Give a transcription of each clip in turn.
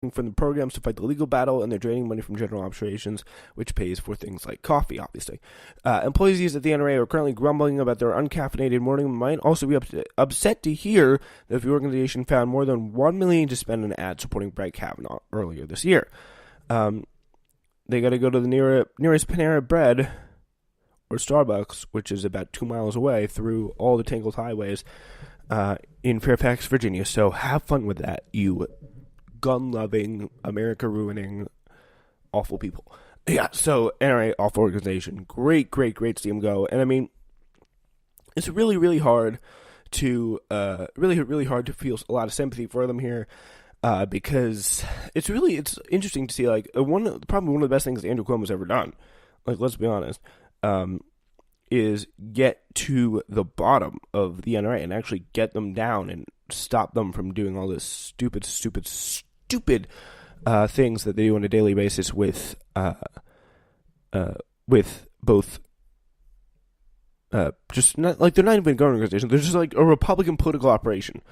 from the programs to fight the legal battle, and they're draining money from general operations, which pays for things like coffee, obviously. Employees at the NRA are currently grumbling about their uncaffeinated morning and might also be upset to hear that the organization found more than $1 million to spend on ads supporting Brett Kavanaugh earlier this year. They got to go to the nearest Panera Bread or Starbucks, which is about 2 miles away, through all the tangled highways in Fairfax, Virginia. So have fun with that, you gun-loving, America-ruining, awful people. Yeah, so NRA, awful organization. Great to see them go. And I mean, it's really, really hard to really hard to feel a lot of sympathy for them here, because it's interesting to see, like, probably one of the best things Andrew Cuomo's ever done. Like, let's be honest, is get to the bottom of the NRA and actually get them down and stop them from doing all this stupid things that they do on a daily basis with both just not like, they're not even a government organization. They're just like a Republican political operation.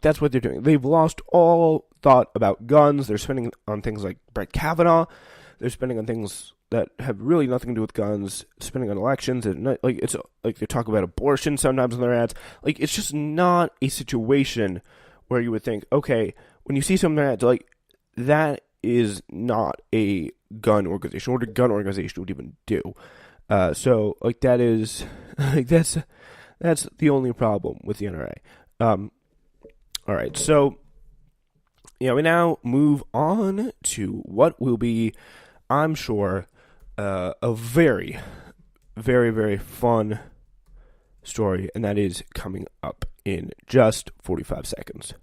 That's what they're doing. They've lost all thought about guns. They're spending on things like Brett Kavanaugh. They're spending on things that have really nothing to do with guns, spending on elections, and like, it's like they talk about abortion sometimes in their ads. Like, it's just not a situation where you would think, okay, when you see something that's like, that is not a gun organization. What a gun organization would even do. So, like, that is, like, that's the only problem with the NRA. All right, so, yeah, we now move on to what will be, I'm sure, a very, very, very fun story, and that is coming up in just 45 seconds.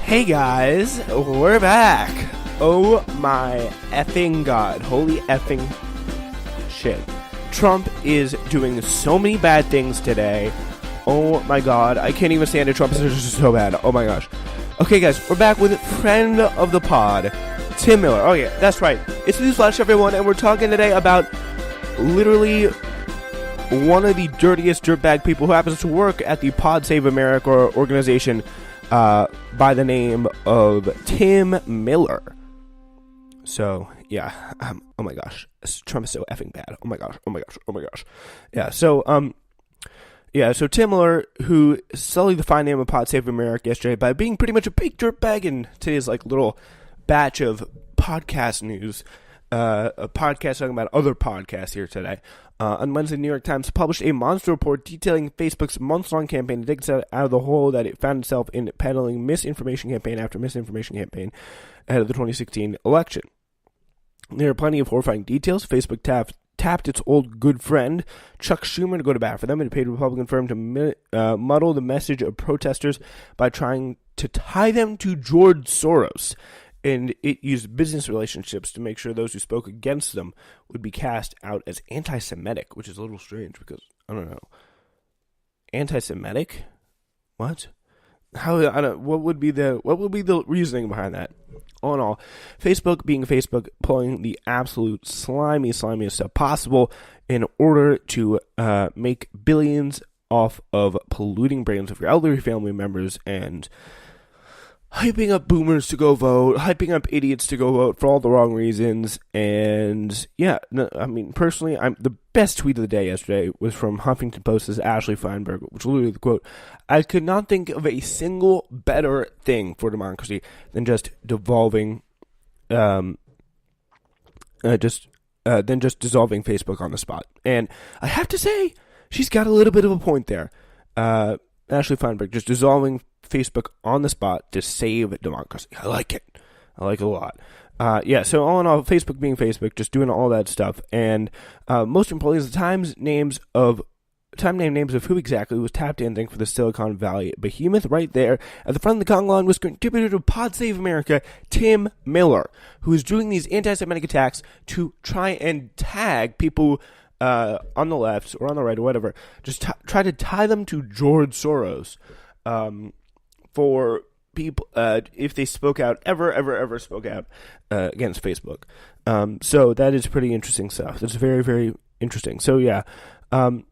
Hey guys, we're back. Oh my effing god. Holy effing shit. Trump is doing so many bad things today. Oh my god. I can't even stand it. Trump is just so bad. Oh my gosh. Okay guys, we're back with friend of the pod, Tim Miller. Oh yeah, that's right. It's Newsflash, everyone, and we're talking today about literally one of the dirtiest dirtbag people who happens to work at the Pod Save America organization, by the name of Tim Miller. So, yeah, oh my gosh, Trump is so effing bad. Oh my gosh. Yeah, so Tim Miller, who sullied the fine name of Pod Save America yesterday by being pretty much a big dirtbag in today's, like, little batch of podcast news, a podcast talking about other podcasts here today. On Wednesday, the New York Times published a monster report detailing Facebook's months-long campaign to dig itself out of the hole that it found itself in, peddling misinformation campaign after misinformation campaign ahead of the 2016 election. There are plenty of horrifying details. Facebook tapped its old good friend, Chuck Schumer, to go to bat for them, and it paid a Republican firm to muddle the message of protesters by trying to tie them to George Soros. And it used business relationships to make sure those who spoke against them would be cast out as anti-Semitic, which is a little strange because, I don't know. Anti-Semitic? What? What would be the reasoning behind that? All in all, Facebook being Facebook, pulling the absolute slimiest stuff possible in order to make billions off of polluting brains of your elderly family members and hyping up boomers to go vote, hyping up idiots to go vote for all the wrong reasons. And yeah, I mean, personally, the best tweet of the day yesterday was from Huffington Post's Ashley Feinberg, which literally the quote, "I could not think of a single better thing for democracy than just dissolving Facebook on the spot." And I have to say, she's got a little bit of a point there. Ashley Feinberg, just dissolving Facebook on the spot to save democracy. I like it. I like it a lot. So all in all, Facebook being Facebook, just doing all that stuff. And most importantly, the time name names of who exactly was tapped dancing for the Silicon Valley behemoth right there at the front of the Congo line was contributor to Pod Save America, Tim Miller, who is doing these anti-Semitic attacks to try and tag people on the left or on the right or whatever, just try to tie them to George Soros for people if they spoke out, ever spoke out against Facebook. So that is pretty interesting stuff. That's very, very interesting. So yeah, for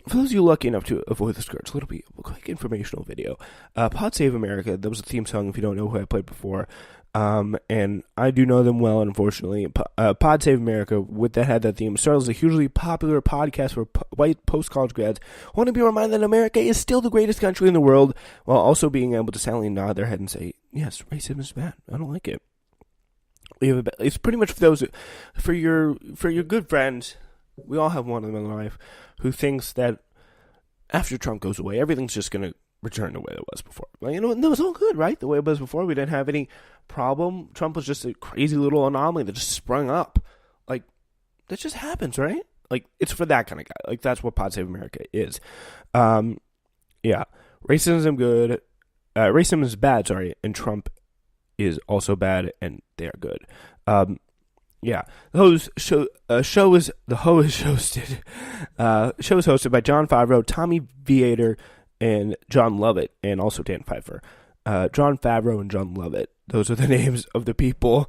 those of you lucky enough to avoid the skirts, a little bit of a quick informational video. Pod Save America, that was a theme song if you don't know who I played before. And I do know them well, unfortunately. Pod Save America, with that had that theme, started as a hugely popular podcast for white post-college grads who want to be reminded that America is still the greatest country in the world, while also being able to silently nod their head and say, yes, racism is bad. I don't like it. It's pretty much for your good friends. We all have one of them in life who thinks that after Trump goes away, everything's just going to return the way it was before. Like, it was all good, right? The way it was before. We didn't have any problem. Trump was just a crazy little anomaly that just sprung up. Like, that just happens, right? Like, it's for that kind of guy. Like, that's what Pod Save America is. Racism is bad, and Trump is also bad, and they are good. The show is hosted by Jon Favreau, Tommy Vietor, and John Lovett, and also Dan Pfeiffer. Jon Favreau and John Lovett. Those are the names of the people.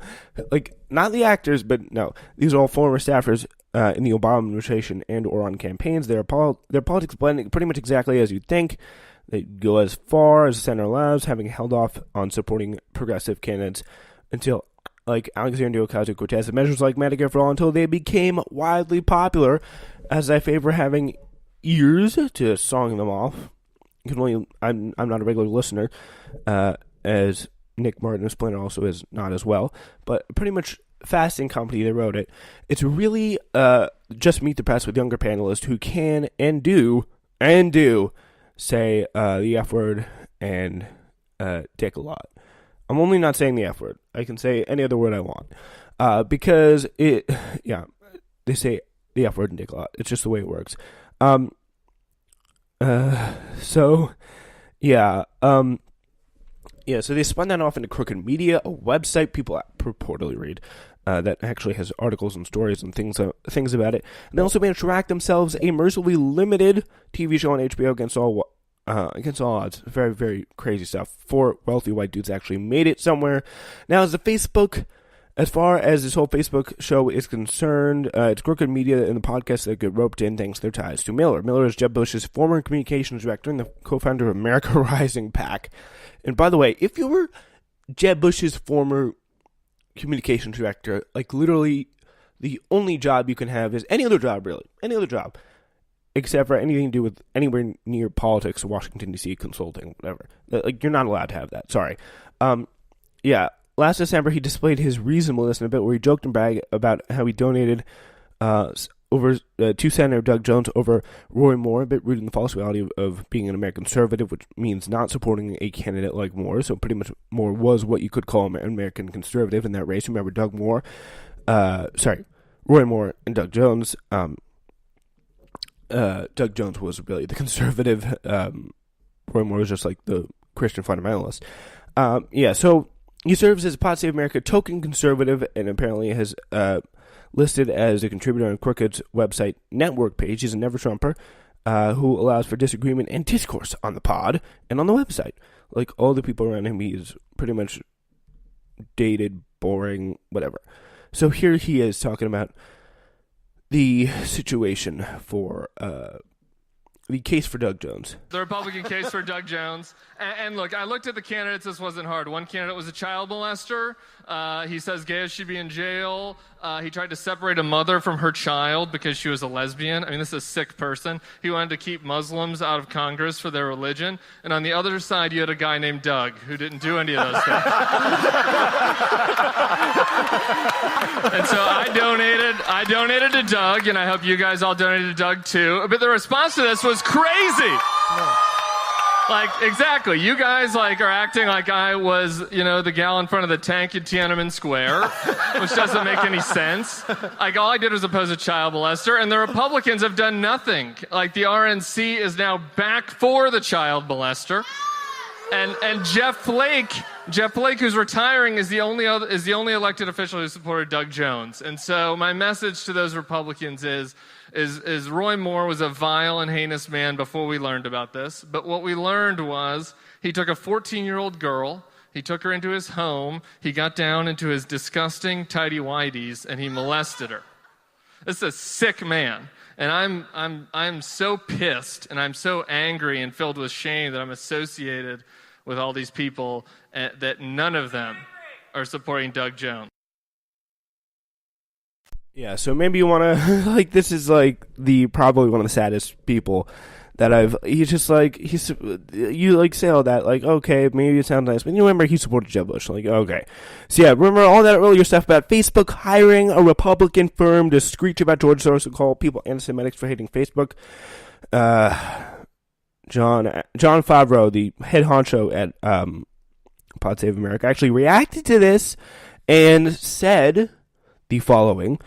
Like, not the actors, but no. These are all former staffers in the Obama administration and or on campaigns. Their politics blend pretty much exactly as you'd think. They go as far as the center allows, having held off on supporting progressive candidates until like Alexandria Ocasio-Cortez, measures like Medicare for All until they became widely popular, as I favor having ears to song them off. I'm not a regular listener, as Nick Martin explained also is not as well, but pretty much Fast and Company, they wrote it. It's really just meet the press with younger panelists who can and do say the F word and dick a lot. I'm only not saying the F word. I can say any other word I want. Because they say the F word and dick a lot. It's just the way it works. So they spun that off into Crooked Media, a website people purportedly read, that actually has articles and stories and things about it. And they also managed to rack themselves a mercifully limited TV show on HBO against all odds. Very, very crazy stuff. 4 wealthy white dudes actually made it somewhere. Now, as far as this whole Facebook show is concerned, it's Crooked Media and the podcast that get roped in thanks to their ties to Miller. Miller is Jeb Bush's former communications director and the co-founder of America Rising PAC. And by the way, if you were Jeb Bush's former communications director, like literally the only job you can have is any other job, except for anything to do with anywhere near politics, Washington, D.C., consulting, whatever. Like, you're not allowed to have that. Sorry. Last December, he displayed his reasonableness in a bit where he joked and bragged about how he donated over to Senator Doug Jones over Roy Moore, a bit rooted in the false reality of being an American conservative, which means not supporting a candidate like Moore. So pretty much Moore was what you could call an American conservative in that race. Remember Roy Moore and Doug Jones. Doug Jones was really the conservative. Roy Moore was just like the Christian fundamentalist. So he serves as a Pod Save America token conservative and apparently has listed as a contributor on Crooked's website network page. He's a never-Trumper who allows for disagreement and discourse on the pod and on the website. Like, all the people around him, he's pretty much dated, boring, whatever. So here he is talking about the situation for the case for Doug Jones. The Republican case for Doug Jones. And look, I looked at the candidates. This wasn't hard. One candidate was a child molester. He says gays should be in jail. He tried to separate a mother from her child because she was a lesbian. I mean, this is a sick person. He wanted to keep Muslims out of Congress for their religion. And on the other side, you had a guy named Doug who didn't do any of those things. And so I donated to Doug, and I hope you guys all donated to Doug too. But the response to this was crazy. Like, exactly. You guys, like, are acting like I was, the gal in front of the tank in Tiananmen Square, which doesn't make any sense. Like, all I did was oppose a child molester, and the Republicans have done nothing. Like, the RNC is now back for the child molester. And Jeff Flake, who's retiring, is the only elected official who supported Doug Jones. And so my message to those Republicans is Roy Moore was a vile and heinous man before we learned about this. But what we learned was he took a 14-year-old girl, he took her into his home, he got down into his disgusting tighty-whities, and he molested her. This is a sick man. And I'm so pissed and I'm so angry and filled with shame that I'm associated with all these people that none of them are supporting Doug Jones. Yeah, so maybe you want to, like, this is, like, probably one of the saddest people that you, like, say all that, like, okay, maybe it sounds nice, but you remember he supported Jeb Bush, like, okay. So, yeah, remember all that earlier stuff about Facebook hiring a Republican firm to screech about George Soros and call people anti-Semitics for hating Facebook. John Favreau, the head honcho at Pod Save America, actually reacted to this and said the following.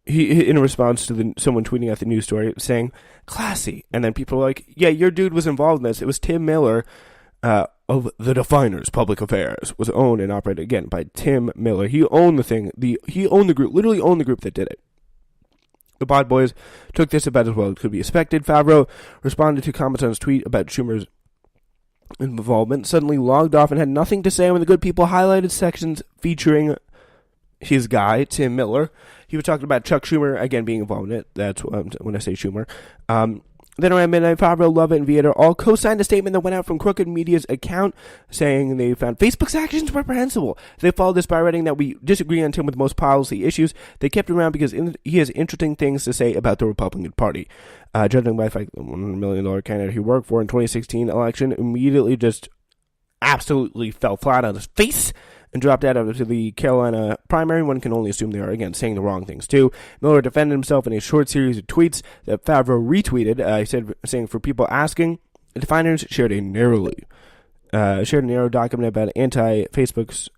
He in response to someone tweeting out the news story saying, classy. And then people were like, yeah, your dude was involved in this. It was Tim Miller of The Definers Public Affairs, was owned and operated, again, by Tim Miller. He owned the thing. He owned the group, literally owned the group that did it. The Pod Boys took this about as well as could be expected. Favreau responded to comments on his tweet about Schumer's involvement, suddenly logged off and had nothing to say when the good people highlighted sections featuring his guy, Tim Miller. He was talking about Chuck Schumer, again, being involved in it. That's when I say Schumer. Then around midnight, Favreau, Lovett, and Vietor all co-signed a statement that went out from Crooked Media's account saying they found Facebook's actions reprehensible. They followed this by writing that we disagree on Tim with most policy issues. They kept him around because he has interesting things to say about the Republican Party. Judging by the fact that the $100 million candidate he worked for in 2016 election immediately just absolutely fell flat on his face and dropped out of the Carolina primary. One can only assume they are, again, saying the wrong things, too. Miller defended himself in a short series of tweets that Favreau retweeted, saying, for people asking, the Definers shared a narrow document about anti-Facebook's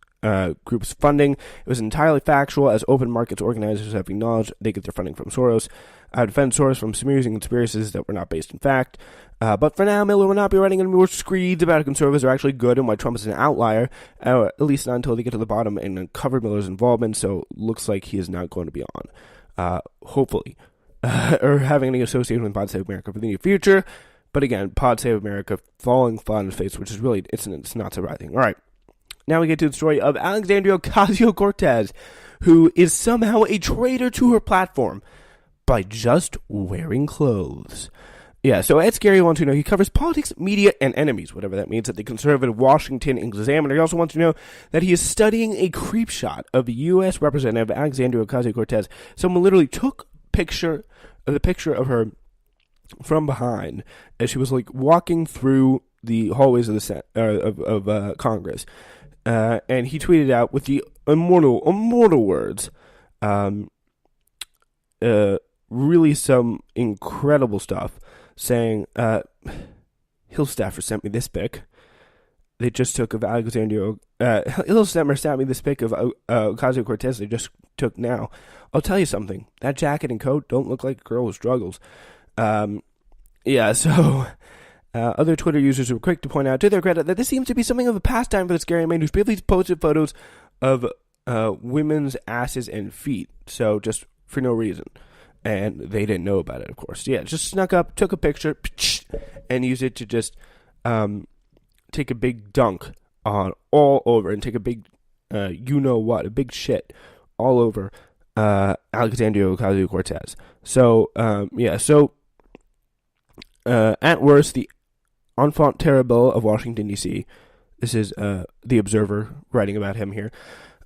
group's funding. It was entirely factual, as open markets organizers have acknowledged they get their funding from Soros. Defend Soros from smears and conspiracies that were not based in fact. But for now, Miller will not be writing any more screeds about how conservatives are actually good and why Trump is an outlier, at least not until they get to the bottom and uncover Miller's involvement, so looks like he is not going to be on, hopefully, or having any association with Pod Save America for the near future. But again, Pod Save America falling flat on his face, which is really, it's not surprising. All right, now we get to the story of Alexandria Ocasio-Cortez, who is somehow a traitor to her platform by just wearing clothes. Yeah, so Ed Scary wants to know, he covers politics, media, and enemies, whatever that means, at the conservative Washington Examiner. He also wants to know that he is studying a creep shot of U.S. Representative Alexandria Ocasio-Cortez. Someone literally took the picture of her from behind as she was, like, walking through the hallways of the Congress. And he tweeted out with the immortal words, really some incredible stuff, saying, Hill staffer sent me this pic. They just took of Alexandria. Hill staffer sent me this pic of Ocasio-Cortez they just took now. I'll tell you something. That jacket and coat don't look like a girl who struggles. Yeah, so other Twitter users were quick to point out, to their credit, that this seems to be something of a pastime for the scary man who's briefly posted photos of women's asses and feet. So just for no reason. And they didn't know about it, of course. Yeah, just snuck up, took a picture, and used it to just take a big dunk on all over, and take a big, a big shit all over Alexandria Ocasio-Cortez. So, at worst, the enfant terrible of Washington, D.C., this is The Observer writing about him here.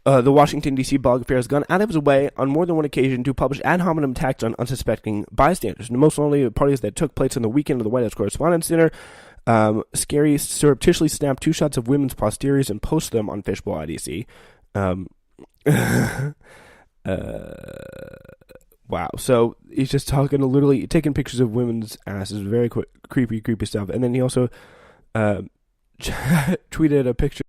The Washington, D.C. blog affair has gone out of his way on more than one occasion to publish ad hominem attacks on unsuspecting bystanders. And most notably, the parties that took place on the weekend of the White House Correspondents' Dinner. Scary surreptitiously snapped 2 shots of women's posteriors and posted them on Fishbowl IDC. Wow. So he's just talking, literally taking pictures of women's asses, very creepy stuff. And then he also tweeted a picture